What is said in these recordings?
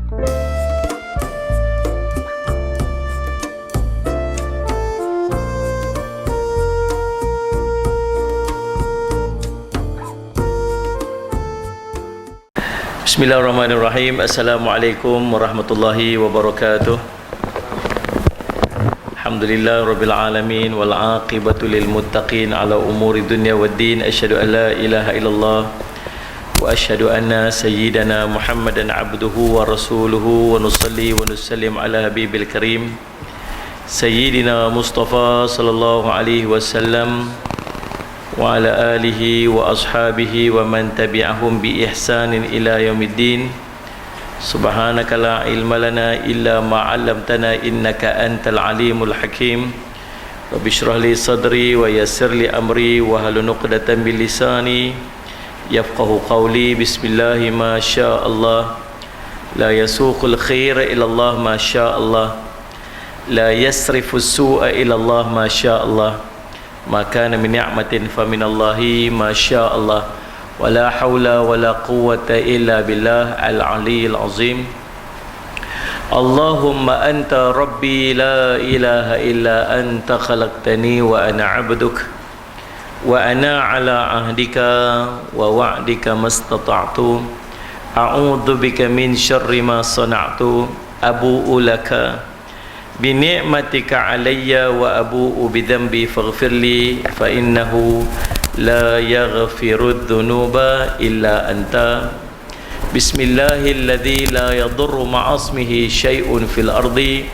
Bismillahirrahmanirrahim. Assalamualaikum warahmatullahi wabarakatuh. Alhamdulillah rabbil alamin wal aqibatu lil muttaqin ala umuri dunya waddin. Asyhadu an la ilaha illallah wa asyhadu anna sayyidana Muhammadan abduhu wa rasuluhu wa nusalli wa nusallim ala habibil karim sayyidina Mustafa sallallahu alaihi wasallam wa ala alihi wa ashabihi wa man tabi'ahum bi ihsanin ila yaumiddin. Subhanaka la ilma lana illa ma 'allamtana innaka antal alimul hakim. Rabbi shrah li sadri wa yassir li amri wa halul 'uqdatam min lisani yafqahu qawli. Bismillahi ma syaa Allah la yasuqul khaira illa Allah ma syaa Allah la yasrifus su'a illa Allah ma syaa Allah. Maka min ni'matin fa minallahi ma syaa Allah wa la haula wa la quwwata illa billah al-aliyyil azim. Allahumma anta rabbi la ilaha illa anta khalaqtani wa ana 'abduk wa ana 'ala 'ahdika wa wa'dika mastata'tu a'udzu bika min syarri ma sana'tu abu'u laka bi ni'matika alayya wa abu'u bi dhanbi faghfirli fa innahu la yaghfiru dhunuba illa anta. Bismillahilladzi la yadurru ma'asmihi syai'un fil ardi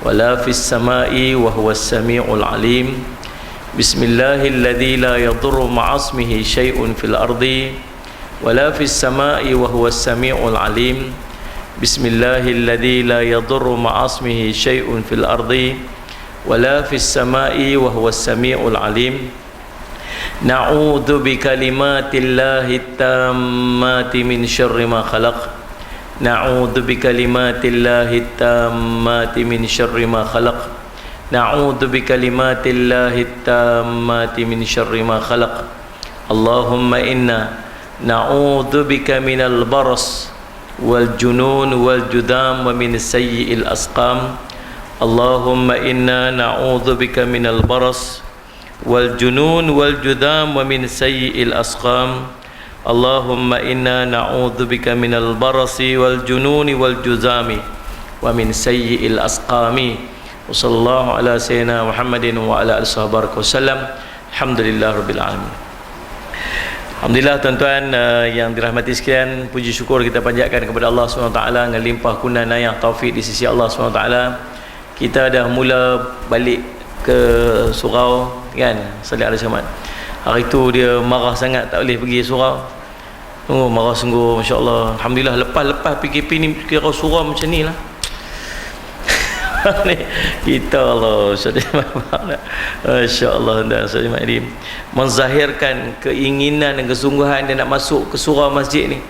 wa la fis sama'i wa huwas sami'ul alim. Bismillahilladzi la yadurru ma'asmihi syai'un fil ardi wa la fis sama'i wa huwas sami'ul alim. Bismillahilladzi la yadurru ma'asmihi syai'un fil ardi wa la fis sama'i wa huwas sami'ul alim. Na'udzu bi kalimatillahi tammati min syarri ma khalaq. Na'udzu bi kalimatillahi tammati min syarri ma khalaq. Na'udzu bi kalimatillahi tammati min syarri ma khalaq. Allahumma inna na'udzu bika minal baras wal junun wal judam wa min sayyi'il asqam. Allahumma inna na'udzu bika minal baras wal junun wal judam wa min sayyi'il asqam. Allahumma inna na'udzu bika minal barasi wal jununi wal juzami wa min sayyi'il asqami. Wa sallallahu ala sayyidina Muhammadin wa ala alihi wasallam. Alhamdulillah rabbil alamin. Alhamdulillah tuan-tuan yang dirahmati sekalian, puji syukur kita panjatkan kepada Allah SWT dengan limpah kunang ayah taufik di sisi Allah SWT. Kita dah mula balik ke surau kan, Salih Al-Samad. Hari tu dia marah sangat tak boleh pergi surau. Oh, marah sungguh, masya-Allah. Alhamdulillah lepas PKP ni kira surau macam ni lah. Kita Allah masya-Allah dan Ustaz Mahdi menzahirkan keinginan dan kesungguhan dia nak masuk ke surau masjid ni.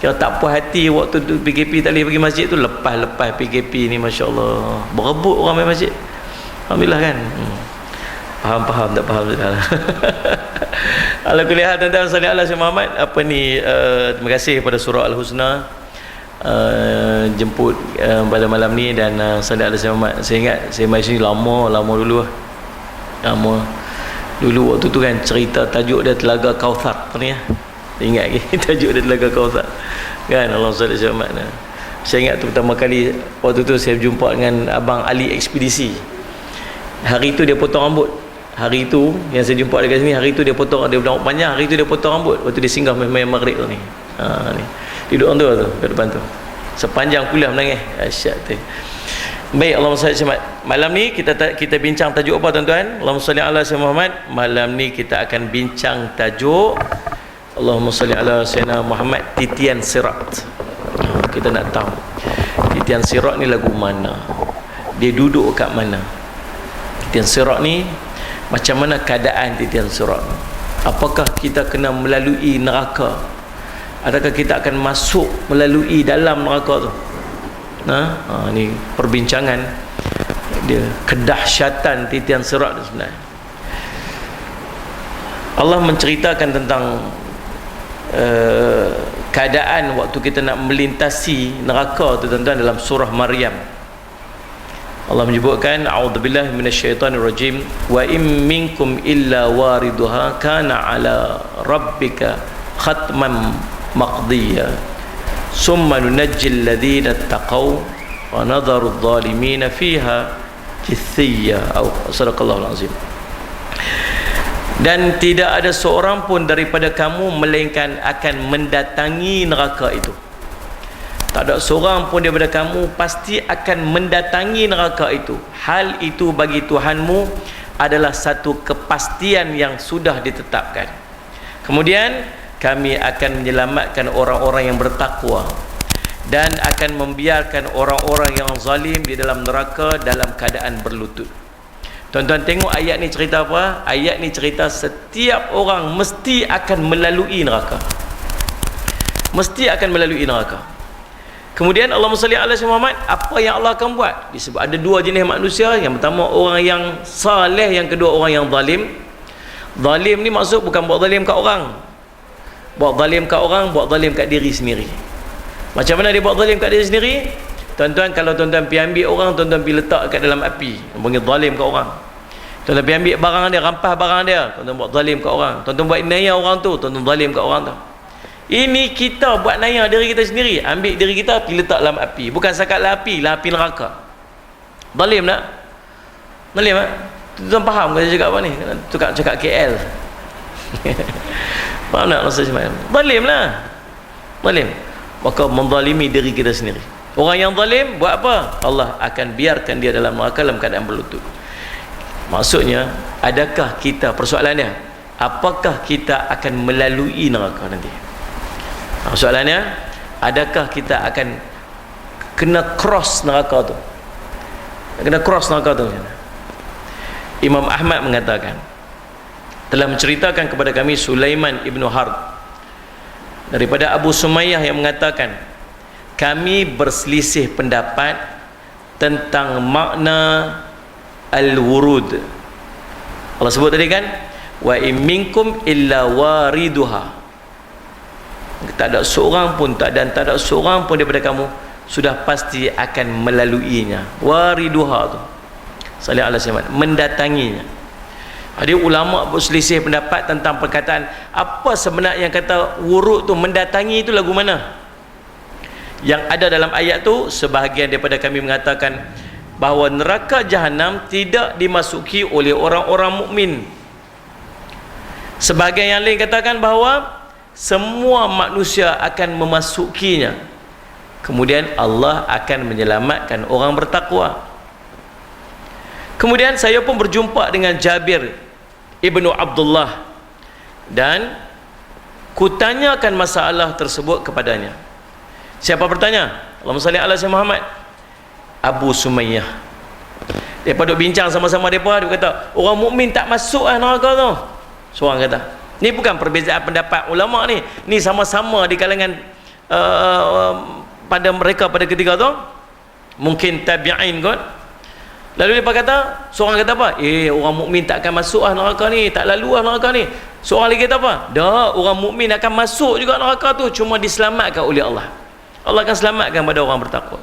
Kira tak puas hati waktu PKP tak boleh pergi masjid tu, lepas PKP ni masya-Allah berebut orang main masjid. Alhamdulillah kan. Faham tak faham sudah. Ala kulli hal tuan-tuan sallallahu alaihi Muhammad, apa ni terima kasih kepada surah Al-Husna jemput pada malam ni dan sallallahu alaihi Muhammad. Saya ingat saya mai sini lama dulu. Lama dulu waktu tu kan cerita tajuk dia Telaga Kautsar ni ya. Saya ingat lagi tajuk dia Telaga Kautsar. Kan Allah sallallahu alaihi Muhammad. Saya ingat tu pertama kali waktu tu saya berjumpa dengan abang Ali Ekspedisi. Hari tu dia potong rambut. Hari tu yang saya jumpa dekat sini, hari tu dia potong, dia rambut panjang, hari tu dia potong rambut. Waktu dia singgah main maghrib tu ni. Ni. Duduk orang tu kat depan tu. Sepanjang kuliah menangis. Asyik tu. Baik, Allahumma salli ala malam ni kita bincang tajuk apa tuan-tuan? Allahumma salli ala sayyidina Muhammad. Malam ni kita akan bincang tajuk Allahumma salli ala sayyidina Muhammad, Titian Sirat. Kita nak tahu Titian Sirat ni lagu mana? Dia duduk kat mana? Titian Sirat ni macam mana keadaan Titian Sirat? Apakah kita kena melalui neraka? Adakah kita akan masuk melalui dalam neraka tu? Ni perbincangan dia, kedahsyatan Titian Sirat sebenarnya. Allah menceritakan tentang keadaan waktu kita nak melintasi neraka tu tuan-tuan, dalam surah Maryam Allah menyebutkan, a'udzubillahi minasyaitonirrajim, wa in minkum illa wariduha kana ala rabbika khatman maqdiya summa nunajjil ladzina taqaw wa nadharu adh-dhalimina fiha jithiyya. Sadaqallahul azim. Dan tidak ada seorang pun daripada kamu melainkan akan mendatangi neraka itu. Tak ada seorang pun daripada kamu pasti akan mendatangi neraka itu. Hal itu bagi Tuhanmu adalah satu kepastian yang sudah ditetapkan. Kemudian kami akan menyelamatkan orang-orang yang bertakwa dan akan membiarkan orang-orang yang zalim di dalam neraka dalam keadaan berlutut. Tuan-tuan tengok ayat ni cerita apa? Ayat ni cerita setiap orang mesti akan melalui neraka. Mesti akan melalui neraka. Kemudian Allahumma salli ala Muhammad, apa yang Allah akan buat? Disebut ada dua jenis manusia. Yang pertama orang yang saleh, yang kedua orang yang zalim. Zalim ni maksud bukan buat zalim kat orang. Buat zalim kat orang, buat zalim kat diri sendiri. Macam mana dia buat zalim kat diri sendiri? Tuan-tuan, kalau tuan-tuan pergi ambil orang, tuan-tuan pergi letak kat dalam api, panggil zalim kat orang. Tuan-tuan pergi ambil barang dia, rampas barang dia, tuan-tuan buat zalim kat orang. Tuan-tuan buat naya orang tu, tuan-tuan zalim kat orang tu. Ini kita buat naya diri kita sendiri, ambil diri kita pergi letak dalam api. Bukan sekadar api, lah api neraka. Zalim tak? Zalim tak? Tuan faham ke saya cakap apa ni? Tukar cakap KL. Faham tak maksud saya? Zalim lah. Zalim. Maka menzalimi diri kita sendiri. Orang yang zalim buat apa? Allah akan biarkan dia dalam neraka dalam keadaan berlutut. Maksudnya, adakah kita, persoalannya, apakah kita akan melalui neraka nanti? Soalannya, adakah kita akan kena cross neraka tu? Kena cross neraka tu. Imam Ahmad mengatakan, telah menceritakan kepada kami Sulaiman ibnu Harb daripada Abu Sumayyah yang mengatakan, kami berselisih pendapat tentang makna al-wurud. Allah sebut tadi kan, wa in minkum illa wariduha. Tak ada seorang pun, tak ada seorang pun daripada kamu sudah pasti akan melaluinya. Wariduha tu, salih ala Muhammad, mendatanginya. Ada ulama berselisih pendapat tentang perkataan apa sebenarnya yang kata wurud tu, mendatangi itu lagu mana. Yang ada dalam ayat tu, sebahagian daripada kami mengatakan bahawa neraka jahanam tidak dimasuki oleh orang-orang mukmin. Sebahagian yang lain katakan bahawa semua manusia akan memasukinya. Kemudian Allah akan menyelamatkan orang bertakwa. Kemudian saya pun berjumpa dengan Jabir ibnu Abdullah dan kutanyakan masalah tersebut kepadanya. Siapa bertanya? Allahumma salli ala Muhammad. Abu Sumayyah. Depa duk bincang sama-sama depa, dia kata orang mukmin tak masuk neraka tu. Seorang kata. Ni bukan perbezaan pendapat ulama ni. Ni sama-sama di kalangan pada mereka pada ketika tu. Mungkin tabi'in kot. Lalu dia kata, seorang kata apa? Orang mukmin tak akan masuk neraka ni, tak lalu neraka ni. Seorang lagi kata apa? Dah, orang mukmin akan masuk juga neraka tu, cuma diselamatkan oleh Allah. Allah akan selamatkan pada orang bertakwa.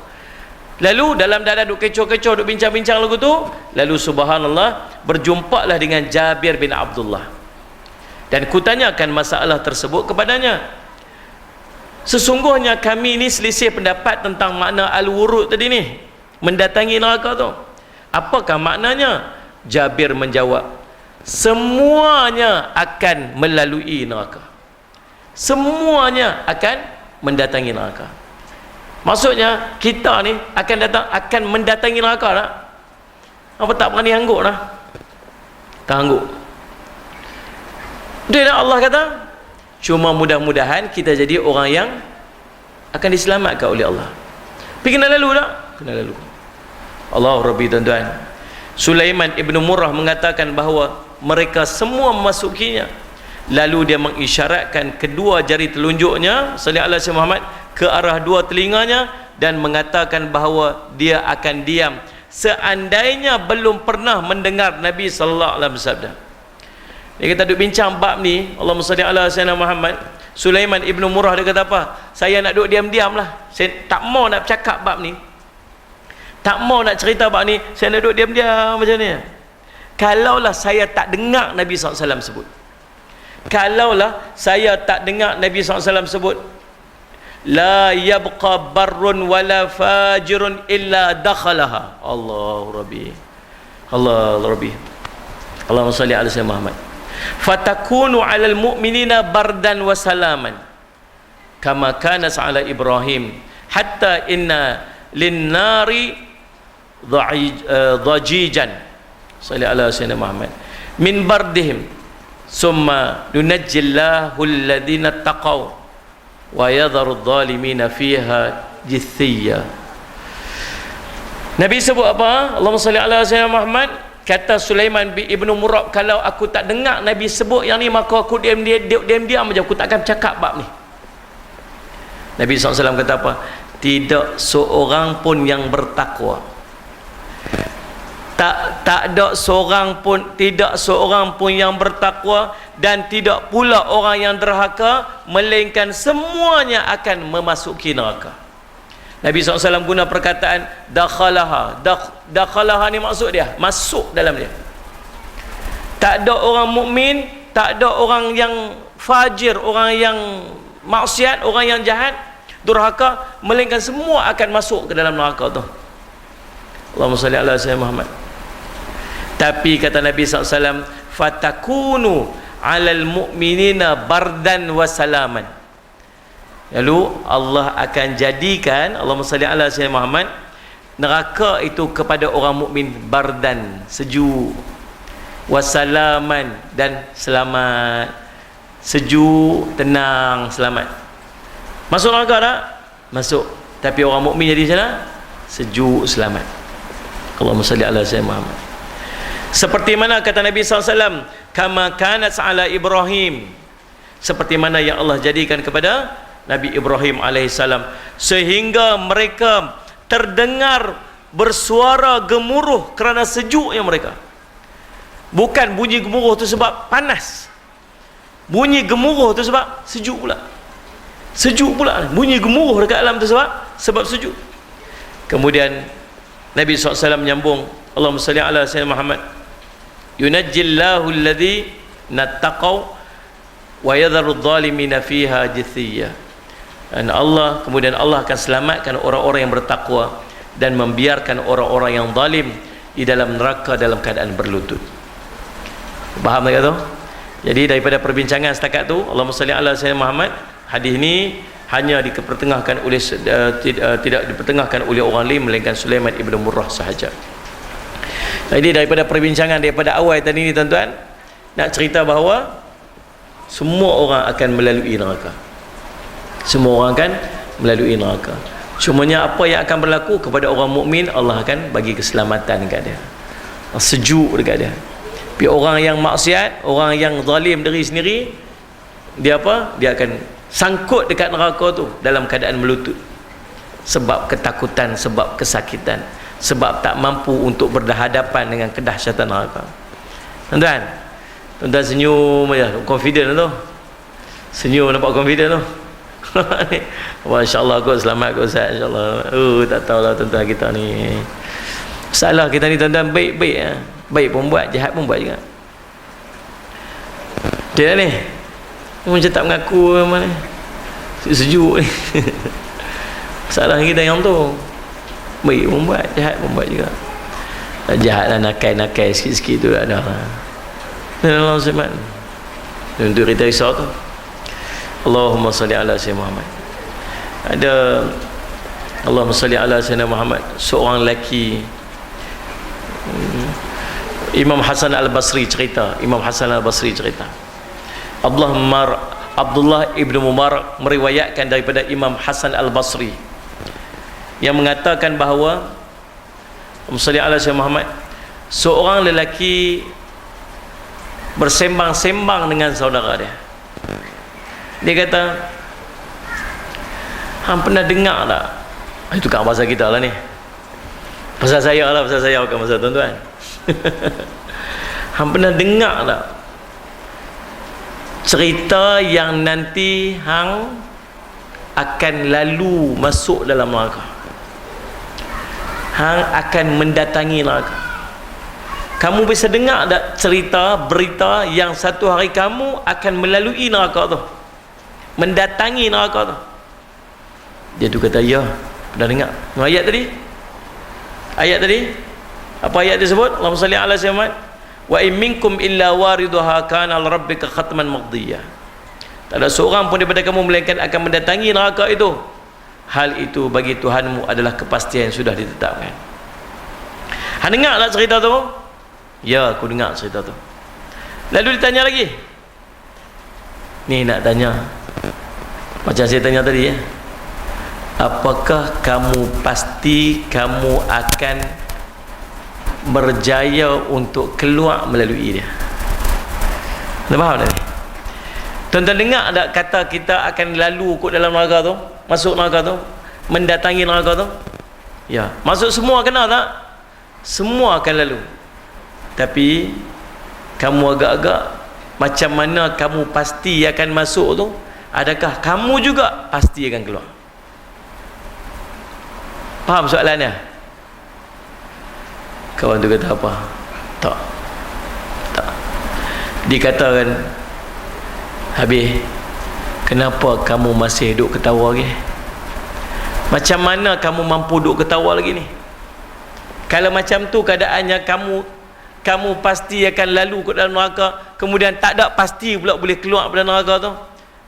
Lalu dalam dada duk kecoh-kecoh, duk bincang-bincang lagu tu, lalu subhanallah berjumpalah dengan Jabir bin Abdullah. Dan kutanyakan masalah tersebut kepadanya. Sesungguhnya kami ni selisih pendapat tentang makna al-wurud tadi ni, mendatangi neraka tu. Apakah maknanya? Jabir menjawab, semuanya akan melalui neraka. Semuanya akan mendatangi neraka. Maksudnya kita ni akan mendatangi neraka tak? Apa tak berani angguk dah? Tak angguk. Betul tak Allah kata? Cuma mudah-mudahan kita jadi orang yang akan diselamatkan oleh Allah. Pergi kena lalu tak? Kena lalu. Allah Rabbi tuan-tuan. Sulaiman ibnu Murrah mengatakan bahawa mereka semua memasukinya. Lalu dia mengisyaratkan kedua jari telunjuknya sallallahu alaihi Muhammad ke arah dua telinganya dan mengatakan bahawa dia akan diam seandainya belum pernah mendengar Nabi sallallahu alaihi wasallam bersabda. Dia kata duk bincang bab ni, Allahumma salli ala sayyidina Muhammad. Sulaiman ibnu Murrah dia kata apa? Saya nak duduk diam-diam lah. Saya tak mau nak cakap bab ni. Tak mau nak cerita bab ni. Saya nak duduk diam-diam macam ni. Kalaulah saya tak dengar Nabi SAW sebut. Kalaulah saya tak dengar Nabi SAW sebut, la yabqa barrun wala fajirun illa dakhalaha. Allahu Rabbi. Allah Rabbi. Allahumma salli ala sayyidina Muhammad. Fatakunu 'alal mu'minina bardan wa salaman kama kana ala Ibrahim hatta inna lin-nari dhajijan. Salli ala sayyidina Muhammad. Min bardihim summa nunajjillahu alladhina taqaw wa yadharu adh-dhalimina fiha jithiyya. Nabi sebut apa? Allahumma salli ala sayyidina Muhammad. Kata Sulaiman bin Ibnu Murrab, kalau aku tak dengar Nabi sebut yang ni, maka aku diam-diam aja, aku tak akan cakap bab ni. Nabi SAW kata apa? Tidak seorang pun yang bertakwa, tak ada seorang pun, tidak seorang pun yang bertakwa, dan tidak pula orang yang derhaka, melainkan semuanya akan memasuki neraka. Nabi SAW guna perkataan dakhalaha. Dakhalaha ni maksud dia masuk dalam dia. Tak ada orang mukmin, tak ada orang yang fajir, orang yang maksiat, orang yang jahat, durhaka, melainkan semua akan masuk ke dalam neraka tu. Allahumma salli ala sayyidina Muhammad. Tapi kata Nabi SAW, fatakunu alal mu'minina bardan wa salaman. Lalu Allah akan jadikan, Allahumma salli ala sayyidina Muhammad, neraka itu kepada orang mukmin bardan, sejuk, wasalaman, dan selamat. Sejuk, tenang, selamat. Masuk neraka tak? Masuk. Tapi orang mukmin jadi macam mana? Sejuk, selamat. Allahumma salli ala sayyidina Muhammad. Seperti mana kata Nabi SAW, kama kanat ala Ibrahim, seperti mana yang Allah jadikan kepada Nabi Ibrahim alaihissalam, sehingga mereka terdengar bersuara gemuruh kerana sejuknya mereka. Bukan bunyi gemuruh tu sebab panas, bunyi gemuruh tu sebab sejuk pula. Sejuk pula, bunyi gemuruh dekat alam tu sebab sejuk. Kemudian Nabi SAW menyambung, Allahumma salli ala sayyidina Muhammad, yunajjillahu alladhi nattaqaw wa yadharu adh-dhalimina fiha jithiyya. Dan kemudian Allah akan selamatkan orang-orang yang bertakwa dan membiarkan orang-orang yang zalim di dalam neraka dalam keadaan berlutut. Faham tak tu? Jadi daripada perbincangan setakat tu, Allahumma salli ala sayyidina Muhammad, hadis ni hanya dipertengahkan oleh tidak dipertengahkan oleh orang lain melainkan Sulaiman ibnu Murrah sahaja. Jadi daripada perbincangan daripada awal tadi ni tuan-tuan, nak cerita bahawa semua orang akan melalui neraka. Semua orang akan melalui neraka. Cumanya apa yang akan berlaku kepada orang mukmin, Allah akan bagi keselamatan dekat dia, sejuk dekat dia. Tapi orang yang maksiat, orang yang zalim diri sendiri, dia apa? Dia akan sangkut dekat neraka tu dalam keadaan melutut, sebab ketakutan, sebab kesakitan, sebab tak mampu untuk berhadapan dengan kedahsyatan neraka. Tuan-tuan, tuan-tuan senyum aja, confident tu. Senyum nampak confident tu. Masya-Allah, kau selamat kau Ustaz, insya-Allah. Tak tahulah tuan-tuan kita ni. Salah kita ni tuan-tuan, baik-baik ya. Baik pun buat, jahat pun buat juga. Dia ni macam tak mengaku mana. Sejuk ni. Salah kita yang tu. Baik pun buat, jahat pun buat juga. Jahat lah, nakai sikit-sikit tu ada lah. Allah SWT untuk kita risau tu. Allahumma salli ala sayyidina Muhammad. Ada Allahumma salli ala sayyidina Muhammad, seorang lelaki, Imam Hasan Al-Basri cerita, Abdullah ibnu Mubarak meriwayatkan daripada Imam Hasan Al-Basri yang mengatakan bahawa, Allahumma salli ala sayyidina Muhammad, seorang lelaki bersembang-sembang dengan saudara dia. Dia kata, hang pernah dengar tak? Itu kan bahasa kita lah ni. Bahasa saya lah, bahasa saya bukan bahasa tuan-tuan. Hang pernah dengar tak cerita yang nanti hang akan lalu masuk dalam neraka. Hang akan mendatangi neraka. Kamu bisa dengar tak cerita, berita yang satu hari kamu akan melalui neraka tu, mendatangi neraka tu? Dia tu kata, ya, pernah dengar. Ayat tadi, apa ayat disebut? Allahumma salli ala sayyidina wa in minkum illa wariduha kana rabbika khatman maqdiyah. Tak ada seorang pun daripada kamu melainkan akan mendatangi neraka itu. Hal itu bagi Tuhanmu adalah kepastian yang sudah ditetapkan. Hang dengar tak cerita tu? Ya, aku dengar cerita tu. Lalu ditanya lagi. Ni nak tanya, macam saya tanya tadi, ya. Apakah kamu pasti kamu akan berjaya untuk keluar melalui dia? Anda faham tak ni? Tuan-tuan dengar tak kata kita akan lalu kot dalam neraka tu, masuk neraka tu, mendatangi neraka tu? Ya, masuk semua kena tak? Semua akan lalu. Tapi kamu agak-agak macam mana kamu pasti akan masuk tu? Adakah kamu juga pasti akan keluar? Faham soalannya? Kawan tu kata apa? Tak. Dikatakan, habis, kenapa kamu masih duduk ketawa lagi? Macam mana kamu mampu duduk ketawa lagi ni? Kalau macam tu keadaannya, kamu pasti akan lalu ke dalam neraka, kemudian tak ada pasti pula boleh keluar dari neraka tu.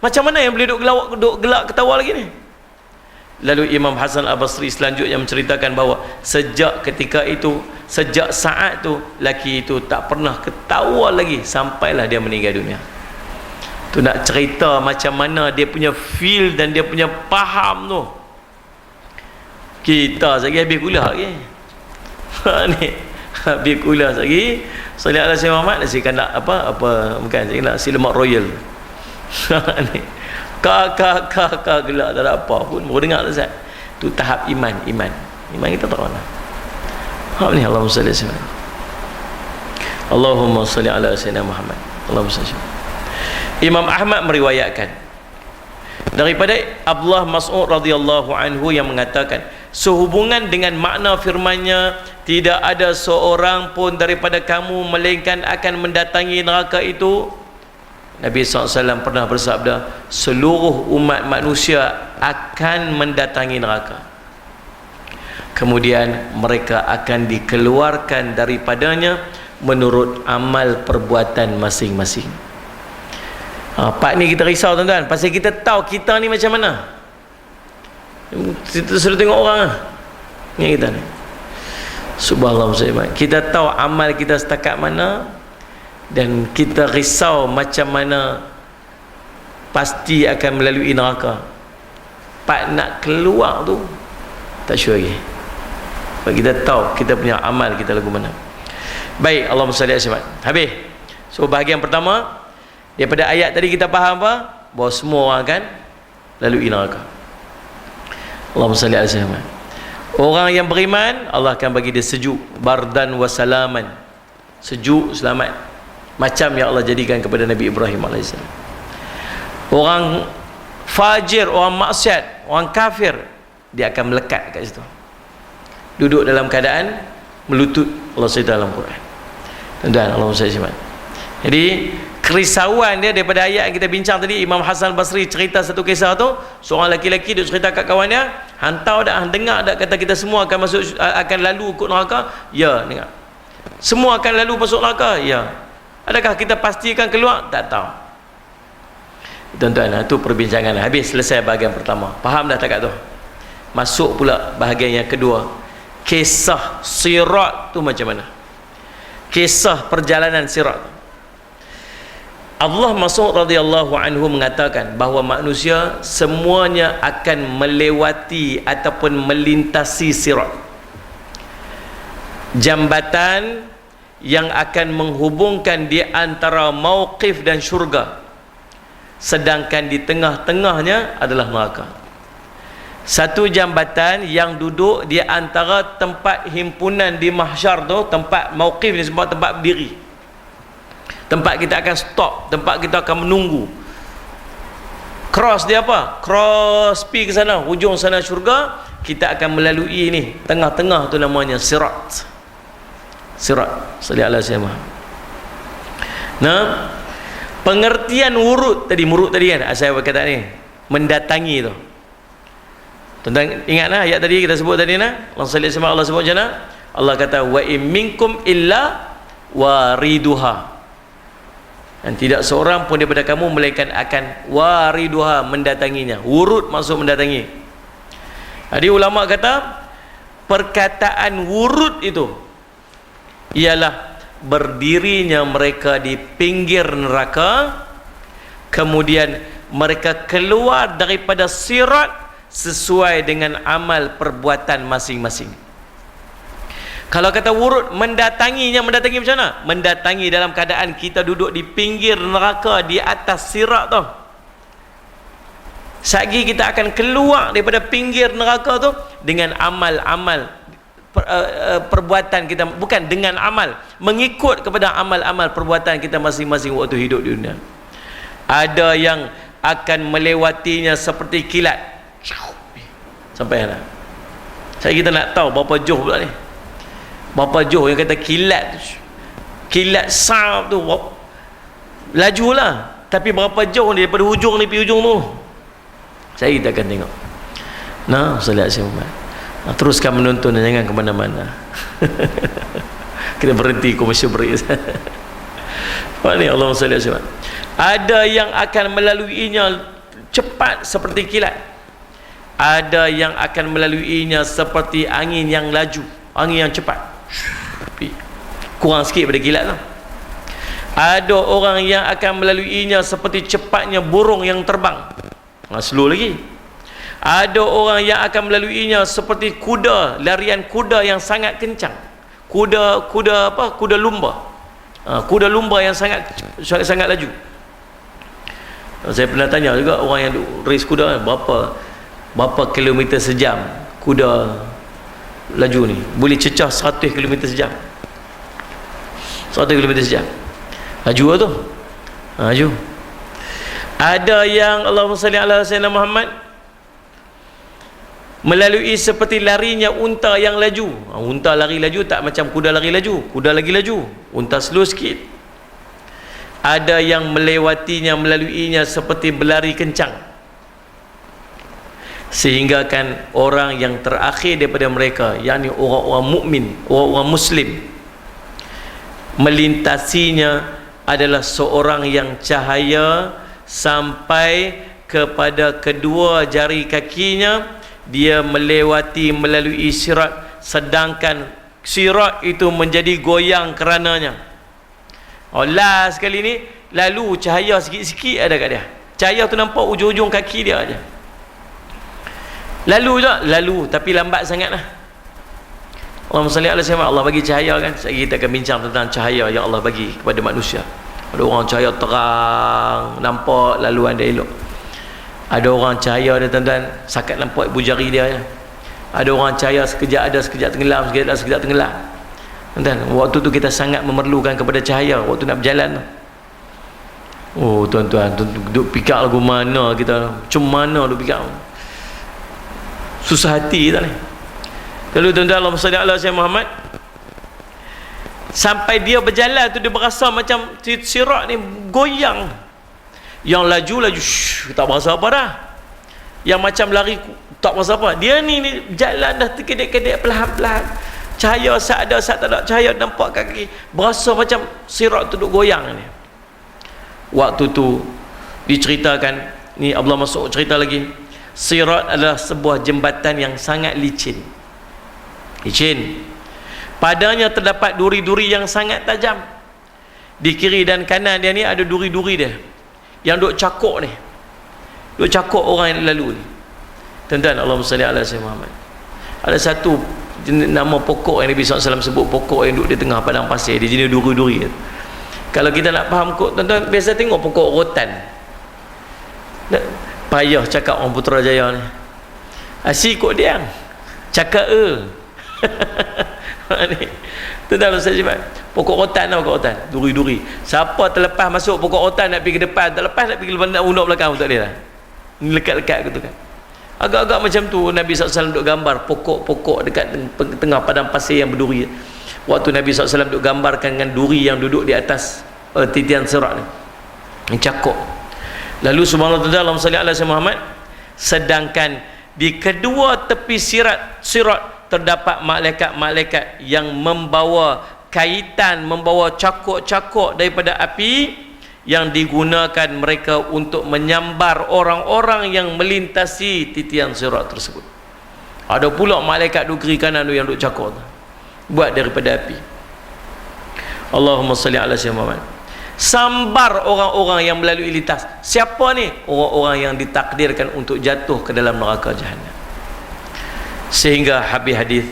Macam mana yang boleh duduk gelak ketawa lagi ni? Lalu Imam Hasan Al-Basri selanjutnya menceritakan bahawa sejak ketika itu, sejak saat tu, laki itu tak pernah ketawa lagi sampailah dia meninggal dunia. Tu nak cerita macam mana dia punya feel dan dia punya faham tu. Kita lagi habis kuliah lagi. Ni habis kuliah lagi. Salih ala Sayyidina Muhammad, saya nak apa bukan, saya nak nasi lemak royal. Ni kakak gelak tak ada apa pun, baru dengar tak Ustaz? Tu tahap iman kita tak mana. Ni Allahumma salli ala Allahumma salli ala Sayyidina Muhammad. Allahumma salli. Imam Ahmad meriwayatkan daripada Abdullah Mas'ud radhiyallahu anhu yang mengatakan, sehubungan dengan makna firman-Nya, tidak ada seorang pun daripada kamu melainkan akan mendatangi neraka itu. Nabi SAW pernah bersabda, seluruh umat manusia akan mendatangi neraka, kemudian mereka akan dikeluarkan daripadanya menurut amal perbuatan masing-masing. Pak ni kita risau tuan-tuan, pasal kita tahu kita ni macam mana. Kita selalu tengok orang ni kita ni, subhanallah, kita tahu amal kita setakat mana, dan kita risau macam mana pasti akan melalui neraka. Pak nak keluar tu tak sure lagi, sebab kita tahu kita punya amal kita lagu mana. Baik, Allahumma salli alaihi wasallam. Habis. So bahagian pertama daripada ayat tadi kita faham apa? Bahawa semua orang akan lalui neraka. Allahumma salli alaihi wasallam. Orang yang beriman, Allah akan bagi dia sejuk, bardan wa salaman, sejuk, selamat, macam yang Allah jadikan kepada Nabi Ibrahim AS. Orang fajir, orang maksiat, orang kafir, dia akan melekat kat situ, duduk dalam keadaan melutut. Allah cerita dalam Quran. Tuan-tuan, Allah SWT. Jadi kerisauan dia daripada ayat yang kita bincang tadi, Imam Hasan Basri cerita satu kisah tu, seorang lelaki duk cerita kat kawan dia, hantau dak, hang dengar dak kata kita semua akan masuk, akan lalu ikut neraka? Ya, dengar. Semua akan lalu masuk neraka? Ya. Adakah kita pastikan keluar? Tak tahu. Tuan-tuan, itu perbincangan. Habis, selesai bahagian pertama. Faham dah takat tu? Masuk pula bahagian yang kedua. Kisah sirat tu macam mana? Kisah perjalanan sirat. Abdullah Mas'ud radhiyallahu anhu mengatakan bahawa manusia semuanya akan melewati ataupun melintasi sirat, jambatan yang akan menghubungkan di antara mauqif dan syurga, sedangkan di tengah-tengahnya adalah neraka. Satu jambatan yang duduk di antara tempat himpunan di mahsyar tu, tempat mauqif ni sebab tempat berdiri, Tempat kita akan stop, tempat kita akan menunggu. Cross dia apa? Cross pi ke sana, hujung sana syurga, kita akan melalui ni, tengah-tengah tu namanya sirat. Sirat. Sallallahu alaihi wasallam. Nah, pengertian wurud tadi kan, saya berkata ni, mendatangi tu. Tentang ingatlah ayat tadi kita sebut tadi nah. Allah sallallahu alaihi wasallam, Allah sebut macam mana? Allah kata wa in minkum illa wariduha. Dan tidak seorang pun daripada kamu melainkan akan wariduha, mendatanginya. Wurud maksud mendatangi. Jadi ulama kata perkataan wurud itu ialah berdirinya mereka di pinggir neraka, kemudian mereka keluar daripada sirat sesuai dengan amal perbuatan masing-masing. Kalau kata wurud, mendatangi macam mana? Mendatangi dalam keadaan kita duduk di pinggir neraka, di atas sirat tu. Satgi kita akan keluar daripada pinggir neraka tu dengan amal-amal perbuatan kita, bukan dengan amal, mengikut kepada amal-amal perbuatan kita masing-masing waktu hidup di dunia. Ada yang akan melewatinya seperti kilat. Sampai mana? Saya kita nak tahu berapa jauh pula ni. Berapa jauh yang kata kilat sab tu lajulah, tapi berapa jauh ni daripada hujung ni pergi hujung tu, saya kita akan tengok. Nah, sallallahu alaihi wasallam. Teruskan menonton dan jangan ke mana-mana. Kita berhenti komersial break. Apa ni? Allahumma salli alaihi wasallam. Ada yang akan melaluinya cepat seperti kilat, ada yang akan melaluinya seperti angin yang laju, angin yang cepat, kurang sikit pada kilat tu. Ada orang yang akan melaluinya seperti cepatnya burung yang terbang, slow lagi. Ada orang yang akan melaluinya seperti kuda, larian kuda yang sangat kencang, kuda lumba, kuda lumba yang sangat laju. Saya pernah tanya juga orang yang race kuda, berapa kilometer sejam kuda laju ni? Boleh cecah 100 km sejam. 100 km sejam. Laju lah tu. Laju. Ada yang Allahumma salli ala sayyidina Muhammad melalui seperti larinya unta yang laju. Unta lari laju tak macam kuda lari laju. Kuda lagi laju, unta slow sikit. Ada yang melewatinya, melaluinya seperti berlari kencang, sehingga kan orang yang terakhir daripada mereka, yakni orang-orang mukmin, orang-orang muslim, melintasinya adalah seorang yang cahaya sampai kepada kedua jari kakinya. Dia melalui sirat, sedangkan sirat itu menjadi goyang kerananya. Last kali ni lalu cahaya sikit-sikit ada kat dia, cahaya tu nampak ujung-ujung kaki dia aja. Lalu tapi lambat sangat lah. Allahumma salli ala sayyidina, Allah bagi cahaya kan. Kita akan bincang tentang cahaya yang Allah bagi kepada manusia. Ada orang cahaya terang, nampak laluan dia elok. Ada orang cahaya dia tuan-tuan, sakat nampak ibu jari dia je. Ada orang cahaya sekejap ada, sekejap tenggelam, sekejap tenggelam. Tuan-tuan, waktu tu kita sangat memerlukan kepada cahaya waktu nak berjalan. Oh tuan-tuan, duduk pick up lagu mana kita, macam mana duduk pick up, susah hati tak ni. Kalau tuan-tuan, Allahumma salli ala sayyidina Muhammad, sampai dia berjalan tu dia berasa macam sirat ni goyang. Yang laju tak berasa apa dah, yang macam lari tak berasa apa. Dia ni jalan dah terkedek-kedek perlahan-lahan, cahaya saat ada saat tak ada, cahaya nampak kaki, berasa macam sirat tu duk goyang ni. Waktu tu diceritakan ni, Abdullah Mas'ud cerita lagi, sirat adalah sebuah jembatan yang sangat licin. Padanya terdapat duri-duri yang sangat tajam. Di kiri dan kanan dia ni ada duri-duri dia yang duk cakok ni, duk cakok orang yang lalu ni. Tuan-tuan, Allahumma salli ala sayyidina Muhammad. Ada satu nama pokok yang Nabi SAW sebut, pokok yang duduk di tengah padang pasir, di jenis duri-duri. Kalau kita nak faham kot, tuan-tuan biasa tengok pokok rotan. Payah cakap orang Putrajaya ni, asyik kot dia cakap Ni tuan-tuan Ustaz Jimat, pokok rotan tau, pokok rotan, duri-duri. Siapa terlepas masuk pokok rotan nak pergi ke depan, tak lepas nak pergi nak unduk belakang, tak boleh lah. Ni lekat-lekat gitu kan. Agak-agak macam tu Nabi SAW duk gambar pokok-pokok dekat tengah padang pasir yang berduri. Waktu Nabi SAW duk gambarkan dengan duri yang duduk di atas titian sirat ni, yang cakok. Lalu subhanallah Allahumma salli ala sayyidina Muhammad, sedangkan di kedua tepi sirat terdapat malaikat-malaikat yang membawa kaitan, membawa cakok-cakok daripada api yang digunakan mereka untuk menyambar orang-orang yang melintasi titian sirat tersebut. Ada pula malaikat duk kiri kanan tu yang duk cakok tu, buat daripada api. Allahumma salli ala sayyidina Muhammad. Sambar orang-orang yang melalui lintas. Siapa ni? Orang-orang yang ditakdirkan untuk jatuh ke dalam neraka jahanam. Sehingga habis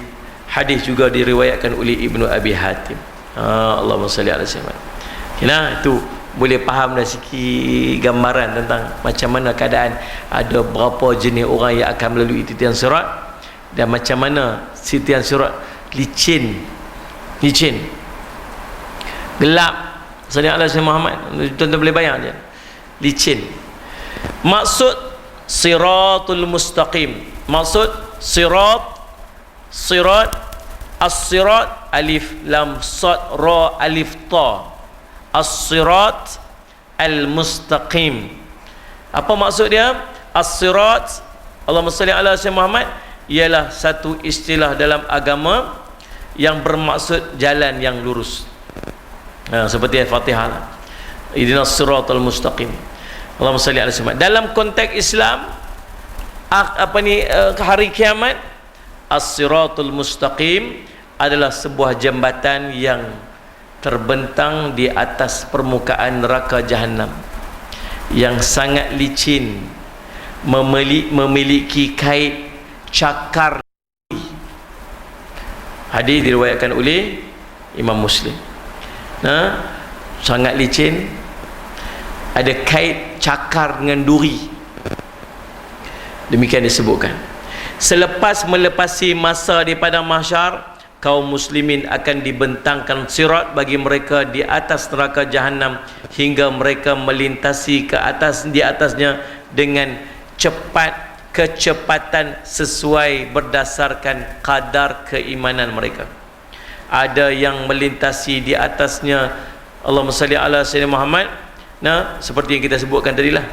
hadis juga diriwayatkan oleh Ibnu Abi Hatim. Allahumma salli ala sayyidina Muhammad. Kena itu boleh faham dah sikit gambaran tentang macam mana keadaan, ada berapa jenis orang yang akan melalui titian sirat, dan macam mana titian sirat licin, gelap. Sallallahu alaihi Muhammad, tuan-tuan boleh bayang je, licin. Maksud siratul mustaqim, maksud sirat as-sirat alif lam sad ra alif ta, as-sirat al-mustaqim. Apa maksud dia? As-sirat, Allahumma salli ala sayyidina Muhammad, ialah satu istilah dalam agama yang bermaksud jalan yang lurus. Seperti Al-Fatihah lah, ihdinas siratal mustaqim, Allahumma salli ala sayyidina. Dalam konteks Islam, hari kiamat, as-siratul mustaqim adalah sebuah jambatan yang terbentang di atas permukaan neraka jahanam, yang sangat licin, memiliki kait cakar. Hadis diriwayatkan oleh Imam Muslim. Sangat licin, ada kait cakar dengan duri. Demikian disebutkan. Selepas melepasi masa di padang mahsyar, kaum muslimin akan dibentangkan sirat bagi mereka di atas neraka jahanam hingga mereka melintasi ke atas, di atasnya dengan kecepatan sesuai berdasarkan kadar keimanan mereka. Ada yang melintasi di atasnya, Allahumma salli ala sayyidina Muhammad, seperti yang kita sebutkan tadilah,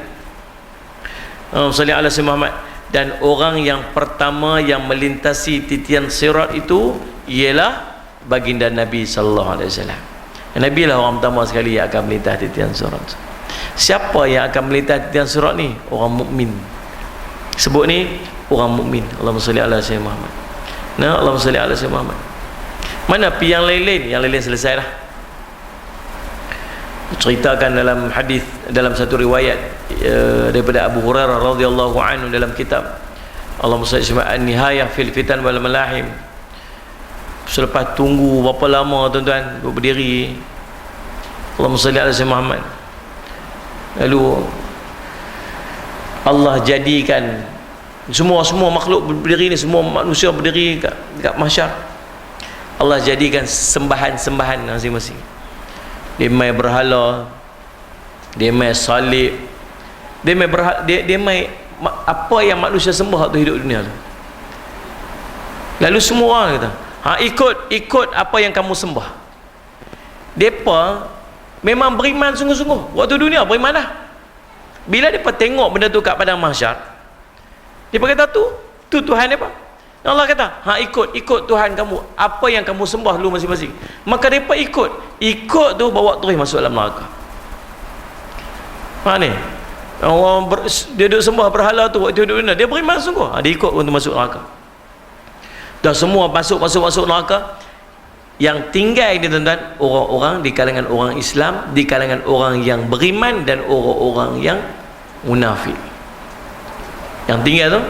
Allahumma salli ala sayyidina Muhammad. Dan orang yang pertama yang melintasi titian sirat itu ialah baginda Nabi sallallahu alaihi wasallam. Nabi lah orang pertama sekali yang akan melintas titian sirat. Siapa yang akan melintas titian sirat ni? Orang mukmin. Sebut ni orang mukmin. Allahumma salli ala sayyidina Muhammad. Allahumma salli ala sayyidina Muhammad. Mana pi yang lain-lain? Yang lain-lain selesai dah. Ceritakan dalam hadis, dalam satu riwayat daripada Abu Hurairah radhiyallahu anhu dalam kitab Allahumma salli ala an-nihayah fil fitan wal malahim. Selepas tunggu berapa lama tuan-tuan berdiri, Allahumma salli ala sayyidina Muhammad, lalu Allah jadikan semua makhluk berdiri ni, semua manusia berdiri kat mahsyar. Allah jadikan sembahan-sembahan masing-masing. Dia mai berhala, dia mai salib, dia mai apa yang manusia sembah tu hidup dunia tu. Lalu semua orang kata, ikut apa yang kamu sembah. Depa memang beriman sungguh-sungguh. Waktu dunia beriman dah. Bila depa tengok benda tu kat padang mahsyar, depa kata tu Tuhan depa. Allah kata, ikut Tuhan kamu, apa yang kamu sembah dulu masing-masing. Maka mereka ikut tu bawa terus masuk dalam neraka. Ni orang dia duduk sembah berhala tu waktu hidup dunia, dia beriman sungguh, dia ikut untuk masuk neraka. Dah semua masuk neraka. Yang tinggal ini tuan-tuan, orang-orang di kalangan orang Islam, di kalangan orang yang beriman, dan orang-orang yang munafik. Yang tinggal tu,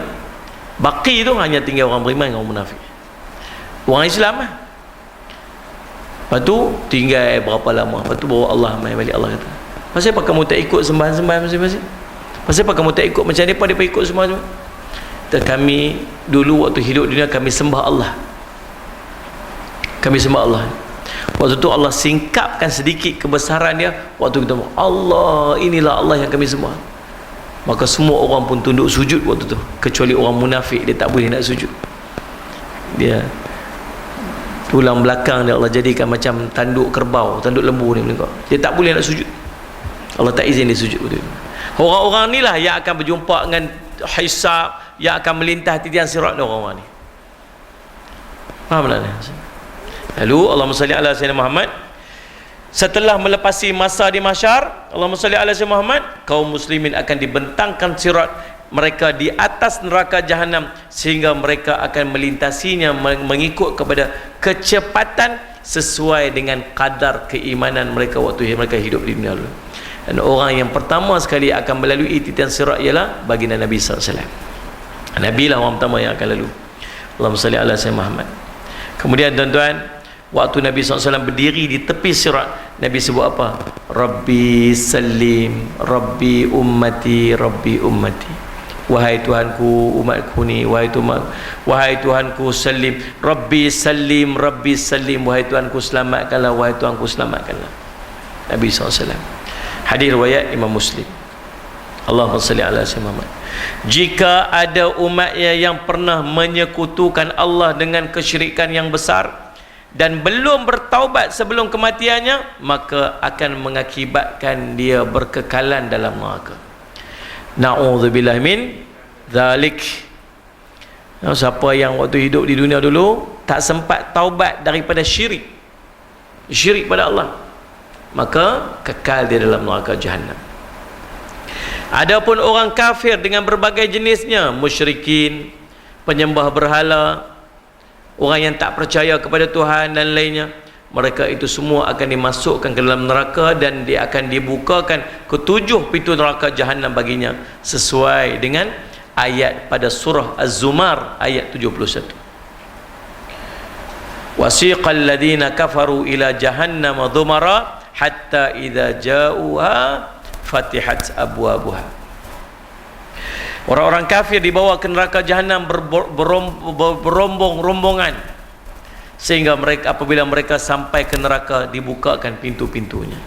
baki tu hanya tinggal orang beriman dengan orang munafik. Orang Islam lah. Lepas tu tinggal berapa lama, lepas tu bawa Allah mai balik. Allah kata, pasal apa kamu tak ikut sembahan-sembahan masing-masing? Pasal apa kamu tak ikut macam mereka ikut semua? Kami dulu waktu hidup dunia kami sembah Allah, Kami sembah Allah. Waktu tu Allah singkapkan sedikit kebesaran dia. Waktu kita Allah, inilah Allah yang kami sembah. Maka semua orang pun tunduk sujud waktu tu, kecuali orang munafik, dia tak boleh nak sujud. Dia tulang belakang dia Allah jadikan macam tanduk kerbau, tanduk lembu ni, dia tak boleh nak sujud. Allah tak izin dia sujud waktu tu. Orang-orang ni lah yang akan berjumpa dengan hisab, yang akan melintas titian sirat ni, orang-orang ni. Faham tak ni? Lalu Allahumma salli ala sayyidina Muhammad. Setelah melepasi masa di mahsyar, Allahumma salli ala sayyidina Muhammad, kaum muslimin akan dibentangkan sirat mereka di atas neraka jahanam, sehingga mereka akan melintasinya mengikut kepada kecepatan sesuai dengan kadar keimanan mereka waktu mereka hidup di dunia dulu. Dan orang yang pertama sekali akan melalui titian sirat ialah baginda Nabi SAW. Nabi lah orang pertama yang akan lalu. Allahumma salli ala sayyidina Muhammad. Kemudian tuan-tuan, waktu Nabi SAW berdiri di tepi sirat, Nabi sebut apa? Rabbi salim, Rabbi ummati, Rabbi ummati. Wahai Tuhanku, umatku ni, wahai Tuhanku salim, Rabbi salim, Rabbi salim, wahai Tuhanku selamatkanlah, wahai Tuhanku selamatkanlah. Nabi SAW. Hadis riwayat Imam Muslim. Allahumma salli ala sayyidina Muhammad. Jika ada umatnya yang pernah menyekutukan Allah dengan kesyirikan yang besar dan belum bertaubat sebelum kematiannya, maka akan mengakibatkan dia berkekalan dalam neraka. Na'udzubillah min dzalik. Siapa yang waktu hidup di dunia dulu tak sempat taubat daripada syirik pada Allah, maka kekal dia dalam neraka jahanam. Adapun orang kafir dengan berbagai jenisnya, musyrikin, penyembah berhala, orang yang tak percaya kepada Tuhan dan lainnya, mereka itu semua akan dimasukkan ke dalam neraka dan dia akan dibukakan ketujuh pintu neraka jahanam baginya, sesuai dengan ayat pada surah Az-Zumar ayat 71. Wasiqal ladina kafaru ila jahannam dhumara hatta idza ja'uha fatihat abwabuha. Orang-orang kafir dibawa ke neraka jahanam berombong-rombongan, sehingga mereka, apabila mereka sampai ke neraka, dibukakan pintu-pintunya.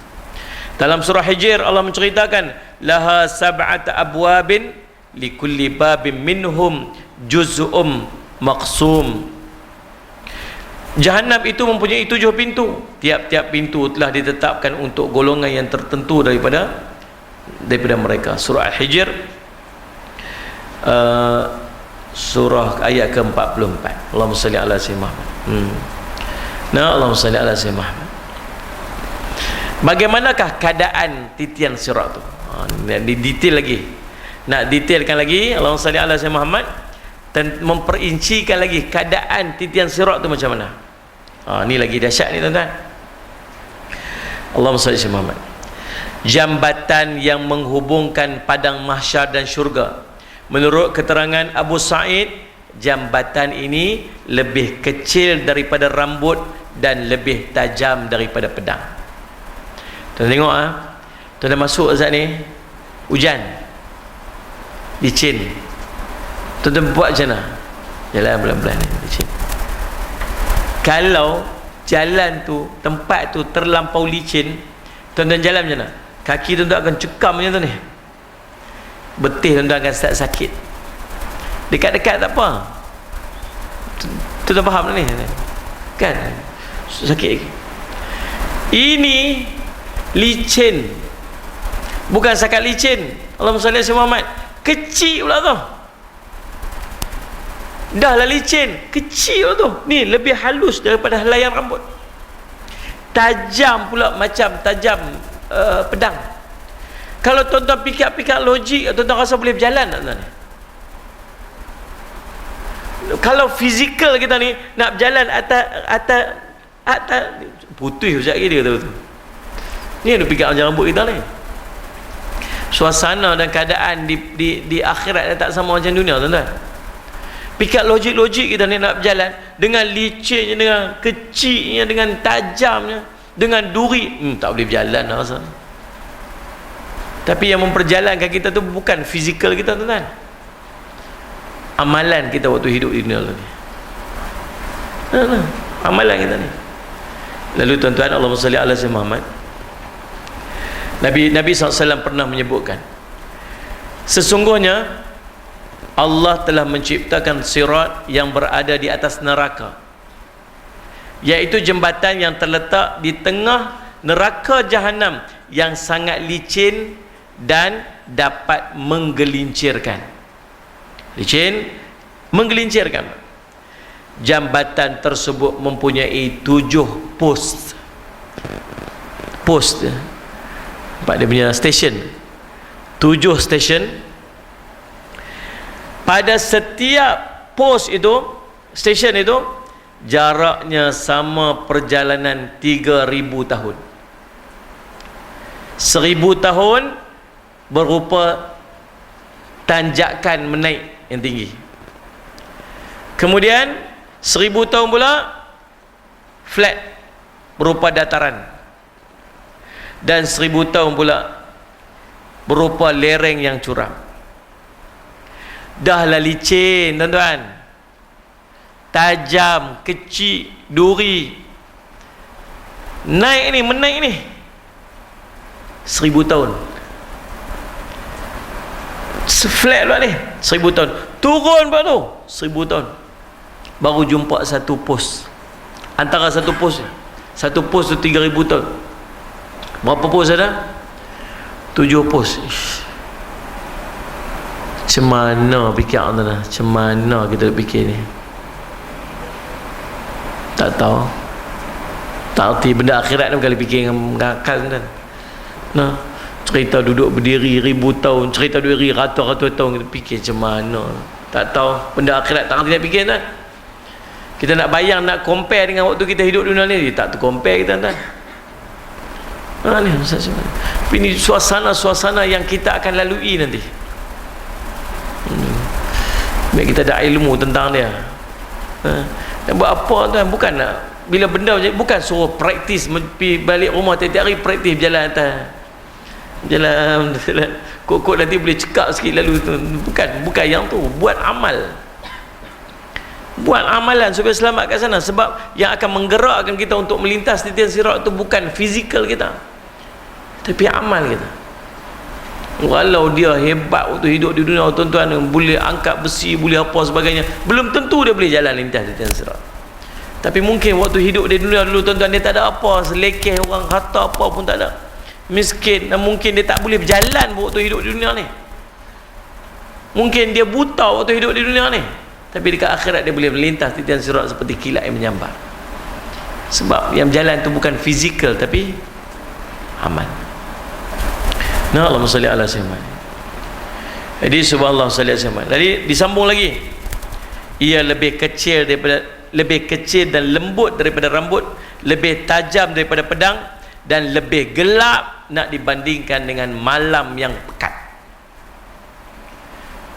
Dalam surah Hijr Allah menceritakan, laha sab'at abwabin likulli babin minhum juz'um maqsum. Jahanam itu mempunyai 7 pintu. Tiap-tiap pintu telah ditetapkan untuk golongan yang tertentu daripada mereka. Surah Al-Hijr surah ayat ke-44. Allahumma salli ala sayyidina Muhammad. Allahumma salli ala sayyidina Muhammad. Bagaimanakah keadaan titian sirat tu? Detail lagi. Nak detailkan lagi, Allahumma salli ala sayyidina Muhammad, dan memperincikan lagi keadaan titian sirat tu macam mana. Ni lagi dahsyat ni tuan-tuan. Allahumma salli ala sayyidina Muhammad. Jambatan yang menghubungkan padang mahsyar dan syurga. Menurut keterangan Abu Sa'id, jambatan ini lebih kecil daripada rambut dan lebih tajam daripada pedang. Tuan tengok tuan dah masuk saat ni, hujan, licin. Tuan buat macam mana? Jalan pelan-pelan ni, licin. Kalau jalan tu, tempat tu terlampau licin, tuan jalan macam mana? Kaki tuan akan cekam macam tu ni. Betih tuan akan start sakit. Dekat-dekat tak apa. Tuan faham ni? Kan? Sakit lagi. Ini licin. Bukan sakat licin. Allahumma salli ala Muhammad. Kecil pula tu. Dah lah licin, kecil pula tu. Ni lebih halus daripada helaian rambut. Tajam pula macam tajam pedang. Kalau tuan-tuan fikir-fikir logik, tuan-tuan rasa boleh berjalan tak tuan? Kalau fizikal kita ni nak berjalan atas putih sekejap lagi dia kata betul. Ni ada fikir macam rambut kita ni. Suasana dan keadaan di akhirat tak sama macam dunia tuan-tuan. Fikir logik-logik kita ni nak berjalan dengan licinnya, dengan kecilnya, dengan tajamnya, dengan duri, tak boleh berjalan lah rasa. Tapi yang memperjalankan kita tu bukan fizikal kita tuan-tuan, amalan kita waktu hidup di dunia ni. Amalan kita ni. Lalu tuan-tuan, Allahumma salli ala sayyidina Muhammad. Nabi SAW pernah menyebutkan, sesungguhnya Allah telah menciptakan sirat yang berada di atas neraka, iaitu jembatan yang terletak di tengah neraka Jahannam yang sangat licin dan dapat menggelincirkan. Licin, menggelincirkan. Jambatan tersebut mempunyai 7 pos. Pos dia punya stesen, 7 stesen. Pada setiap pos itu, stesen itu, jaraknya sama perjalanan 3000 tahun. 1000 tahun berupa tanjakan menaik yang tinggi. Kemudian 1000 tahun pula flat berupa dataran. Dan 1000 tahun pula berupa lereng yang curam. Dah lah licin tuan-tuan, tajam, kecil, duri. Naik ni, menaik ni 1000 tahun. Flat pula ni 1000 tahun. Turun pula tu 1000 tahun. Baru jumpa satu pos. Antara satu pos tu 3000 tahun. Berapa pos ada? 7 pos. Macam mana fikir tuan? Macam mana kita fikir ni? Tak tahu. Tak erti benda akhirat ni bukan fikir dengan akal tuan. Nah, cerita duduk berdiri 1000 tahun, cerita duduk berdiri ratus-ratus tahun, kita fikir macam mana? Tak tahu. Benda akhirat tak erti nak fikir tuan. Kita nak bayang, nak compare dengan waktu kita hidup dunia ni, tak tercompare kita tuan. Ni tapi ini suasana-suasana yang kita akan lalui nanti. Biar kita ada ilmu tentang dia. Dan buat apa tuan? Bukan nak, bila benda bukan suruh praktis, pergi balik rumah tiap-tiap hari praktis berjalan atas. Jalan kok nanti boleh cekak sikit lalu tu. Bukan yang tu. Buat amal. Buat amalan supaya selamat kat sana. Sebab yang akan menggerakkan kita untuk melintas titian sirat tu bukan fizikal kita, tapi amal kita. Walau dia hebat waktu hidup di dunia tuan-tuan, boleh angkat besi, boleh apa sebagainya, belum tentu dia boleh jalan lintas titian sirat. Tapi mungkin waktu hidup di dunia dulu tuan-tuan, dia tak ada apa, selekeh orang kata apa pun tak ada, miskin, dan mungkin dia tak boleh berjalan waktu hidup di dunia ni. Mungkin dia buta waktu hidup di dunia ni, tapi dekat akhirat dia boleh melintas titian sirat seperti kilat yang menyambar. Sebab yang berjalan tu bukan fizikal tapi amal. Nah, Allahumma salli ala sayyidina. Jadi subhanallah salli ala sayyidina. Jadi disambung lagi. Ia lebih kecil dan lembut daripada rambut, lebih tajam daripada pedang, dan lebih gelap nak dibandingkan dengan malam yang pekat.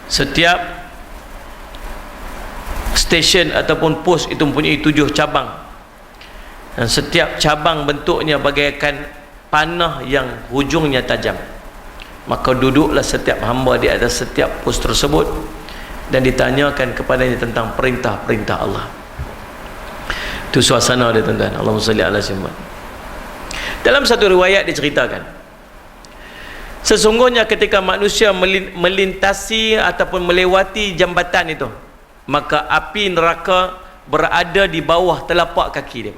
Setiap stesen ataupun pos itu mempunyai 7 cabang, dan setiap cabang bentuknya bagaikan panah yang hujungnya tajam. Maka duduklah setiap hamba di atas setiap pos tersebut dan ditanyakan kepadanya tentang perintah-perintah Allah. Itu suasana dia tuan-tuan. Allahumma salli ala sayyidina. Dalam satu riwayat diceritakan, sesungguhnya ketika manusia melintasi ataupun melewati jambatan itu, maka api neraka berada di bawah telapak kaki dia.